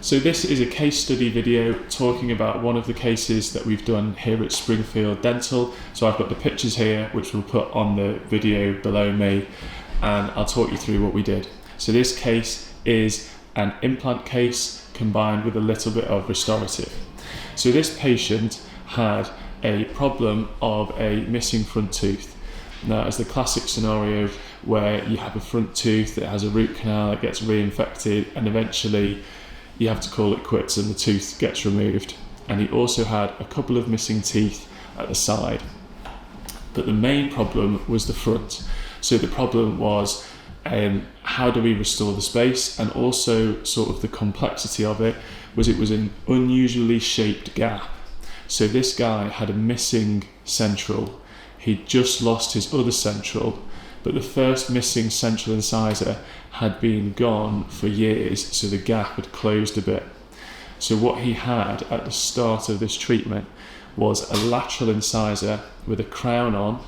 So this is a case study video talking about one of the cases that we've done here at Springfield Dental. So I've got the pictures here, which we'll put on the video below me, and I'll talk you through what we did. So this case is an implant case combined with a little bit of restorative. So this patient had a problem of a missing front tooth. Now, it's the classic scenario where you have a front tooth that has a root canal, it gets reinfected, and eventually you have to call it quits and the tooth gets removed. And he also had a couple of missing teeth at the side. But the main problem was the front. So the problem was how do we restore the space, and also sort of the complexity of it was an unusually shaped gap. So this guy had a missing central. He'd just lost his other central, but the first missing central incisor had been gone for years, so the gap had closed a bit. So what he had at the start of this treatment was a lateral incisor with a crown on,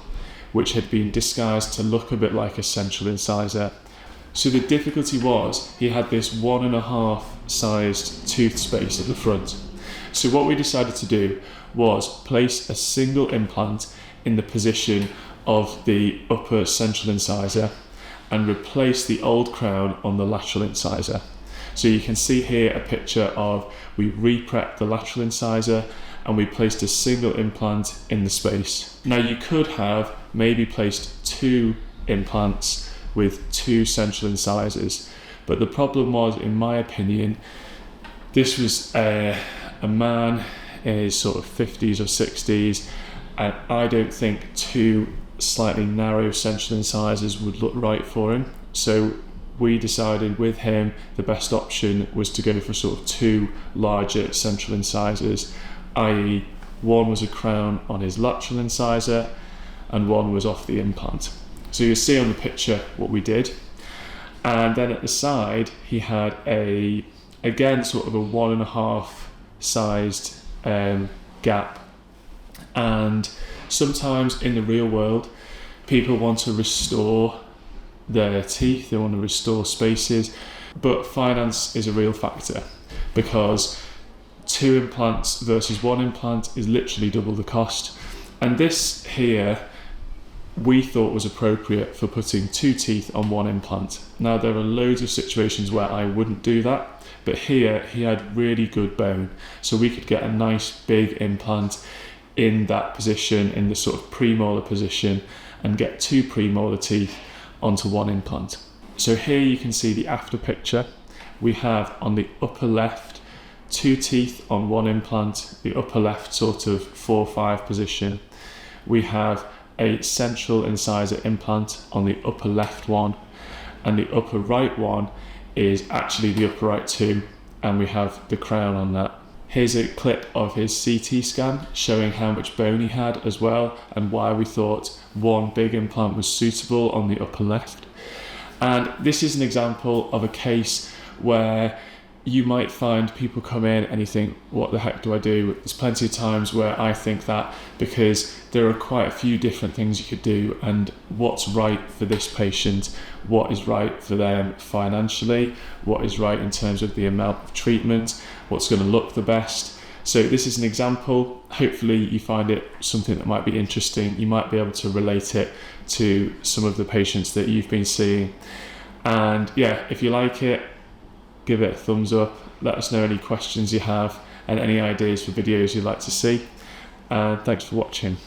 which had been disguised to look a bit like a central incisor. So the difficulty was he had this 1.5 sized tooth space at the front. So what we decided to do was place a single implant in the position of the upper central incisor and replace the old crown on the lateral incisor. So you can see here a picture of we re-prepped the lateral incisor and we placed a single implant in the space. Now you could have maybe placed 2 implants with 2 central incisors, but the problem was, in my opinion, this was a man in his sort of 50s or 60s, and I don't think 2 slightly narrow central incisors would look right for him. So we decided with him the best option was to go for sort of 2 larger central incisors, i.e. one was a crown on his lateral incisor and one was off the implant. So you'll see on the picture what we did. And then at the side he had again sort of a 1.5 sized gap. And sometimes in the real world, people want to restore their teeth, they want to restore spaces, but finance is a real factor, because 2 implants versus 1 implant is literally double the cost. And this here we thought was appropriate for putting 2 teeth on 1 implant. Now there are loads of situations where I wouldn't do that, but here he had really good bone, so we could get a nice big implant in that position, in the sort of premolar position, and get 2 premolar teeth onto 1 implant. So here you can see the after picture. We have on the upper left 2 teeth on 1 implant, the upper left sort of 4-5 position. We have a central incisor implant on the upper left one, and the upper right one is actually the upper right 2, and we have the crown on that. Here's a clip of his CT scan showing how much bone he had as well, and why we thought 1 big implant was suitable on the upper left. And this is an example of a case where you might find people come in and you think, what the heck do I do? There's plenty of times where I think that, because there are quite a few different things you could do, and what's right for this patient, what is right for them financially, what is right in terms of the amount of treatment, what's going to look the best. So this is an example. Hopefully you find it something that might be interesting. You might be able to relate it to some of the patients that you've been seeing. And yeah, if you like it, give it a thumbs up. Let us know any questions you have and any ideas for videos you'd like to see. And thanks for watching.